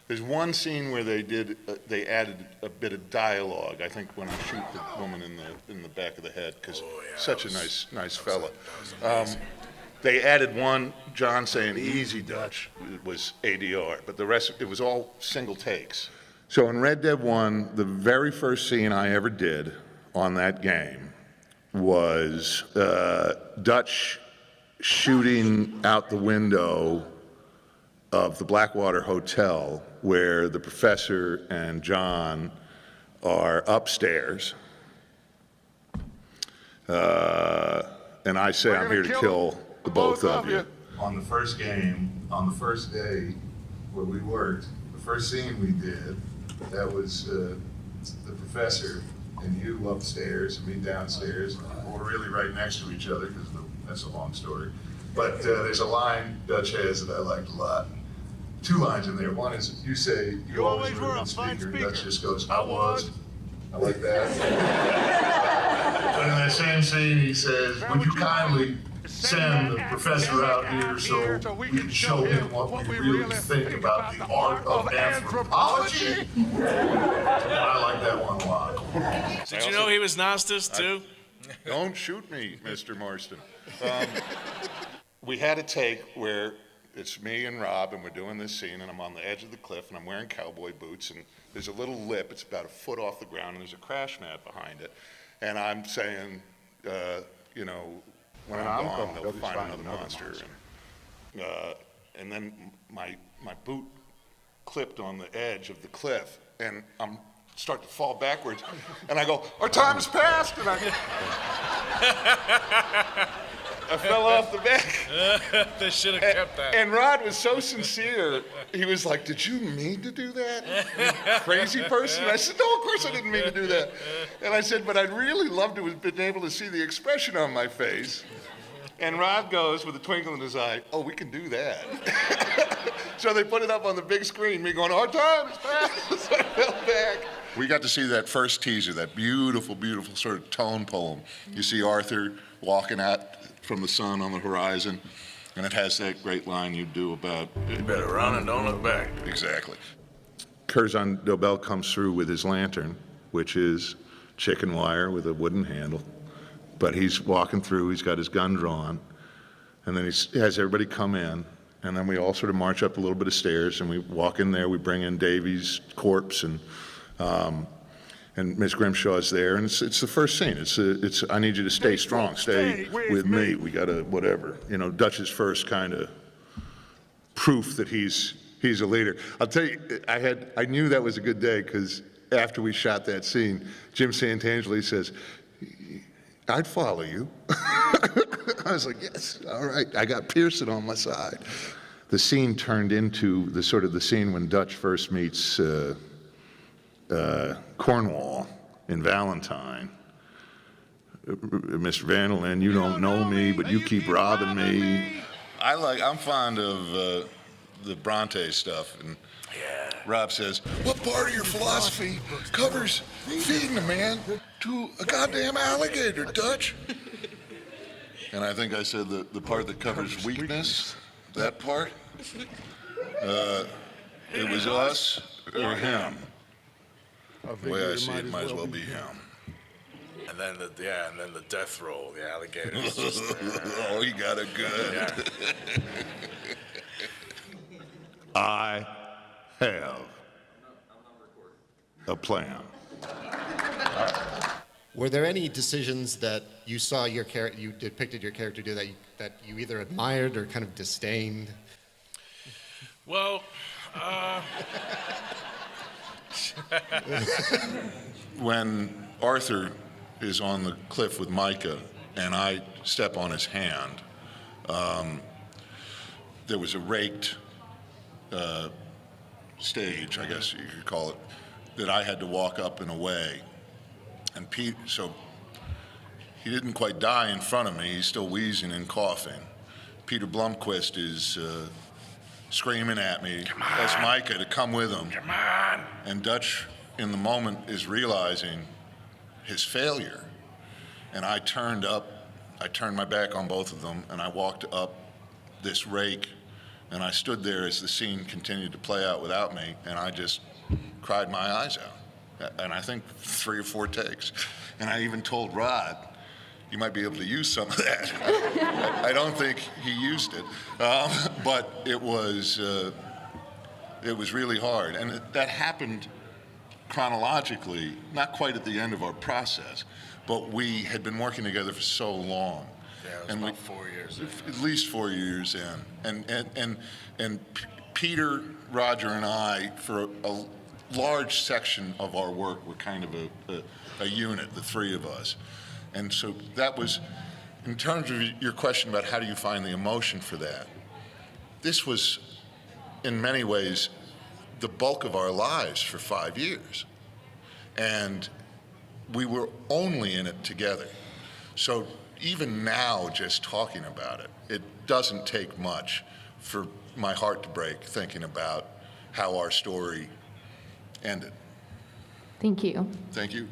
There's one scene where they added a bit of dialogue, I think when I shoot the woman in the back of the head, because such a nice fella. They added one, John saying easy Dutch was ADR, but the rest, it was all single takes. So in Red Dead 1, the very first scene I ever did on that game was Dutch shooting out the window of the Blackwater Hotel where the professor and John are upstairs. And I say, I'm here to kill the both of you. On the first game, on the first day where we worked, the first scene we did, that was the professor and you upstairs and me downstairs. We're really right next to each other because that's a long story. But there's a line Dutch has that I liked a lot. Two lines in there. One is you say, you always were a good speaker. Dutch just goes, I was. I like that. But in that same scene, he says, would you kindly send the professor out here so we can show him what we really think about the art of anthropology? I like that one a lot. Did you know he was Gnostic too? Don't shoot me, Mr. Marston. We had a take where it's me and Rob, and we're doing this scene, and I'm on the edge of the cliff, and I'm wearing cowboy boots, and there's a little lip, it's about a foot off the ground, and there's a crash mat behind it. And I'm saying, you know, when I'm gone, they'll find another monster. And then my boot clipped on the edge of the cliff, and I'm start to fall backwards, and I go, our time's passed, and I fell off the back. They should have kept that. And Rod was so sincere. He was like, did you mean to do that, you crazy person? I said, no, of course I didn't mean to do that. And I said, but I'd really love to have been able to see the expression on my face. And Rod goes with a twinkle in his eye, oh, we can do that. So they put it up on the big screen, me going, our time is passed. So I fell back. We got to see that first teaser, that beautiful, beautiful sort of tone poem. You see Arthur walking out from the sun on the horizon, and it has that great line you do about, you better run and don't look back. Exactly. Curzon Dobell comes through with his lantern, which is chicken wire with a wooden handle, but he's walking through, he's got his gun drawn, and then he has everybody come in, and then we all sort of march up a little bit of stairs, and we walk in there, we bring in Davy's corpse, and Miss Grimshaw's there, and it's the first scene. It's I need you to stay strong, stay with me. We gotta whatever. You know, Dutch's first kind of proof that he's a leader. I'll tell you, I knew that was a good day because after we shot that scene, Jim Santangelo says, I'd follow you. I was like, yes, all right. I got Pearson on my side. The scene turned into the scene when Dutch first meets Cornwall in Valentine. Mr. Vanderlyn, you don't know me, but you keep robbing me. I'm fond of the Bronte stuff, and Rob says, what part of your philosophy covers feeding a man to a goddamn alligator, Dutch? And I think I said the part that covers weakness, that part, it was us or him. The way I see it, might as well be him. And then the death roll, the alligator. Just, oh, he got it good. Yeah. I have a plan. Were there any decisions that you saw you depicted your character do that you either admired or kind of disdained? Well, when Arthur is on the cliff with Micah and I step on his hand, there was a raked stage, I guess you could call it, that I had to walk up and away. And Pete, so he didn't quite die in front of me, he's still wheezing and coughing. Peter Blomquist is screaming at me, that's Micah to come with him. come on. And Dutch, in the moment, is realizing his failure. And I turned my back on both of them, and I walked up this rake And I stood there as the scene continued to play out without me, and I just cried my eyes out. And I think 3 or 4 takes. And I even told Rod, you might be able to use some of that. I don't think he used it, but it was really hard. And that happened chronologically, not quite at the end of our process, but we had been working together for so long. Yeah, it was about 4 years in. At least 4 years in. And Peter, Roger, and I, for a large section of our work, were kind of a unit, the 3 of us. And so that was, in terms of your question about how do you find the emotion for that, this was, in many ways, the bulk of our lives for 5 years. And we were only in it together. So even now, just talking about it, it doesn't take much for my heart to break thinking about how our story ended. Thank you. Thank you.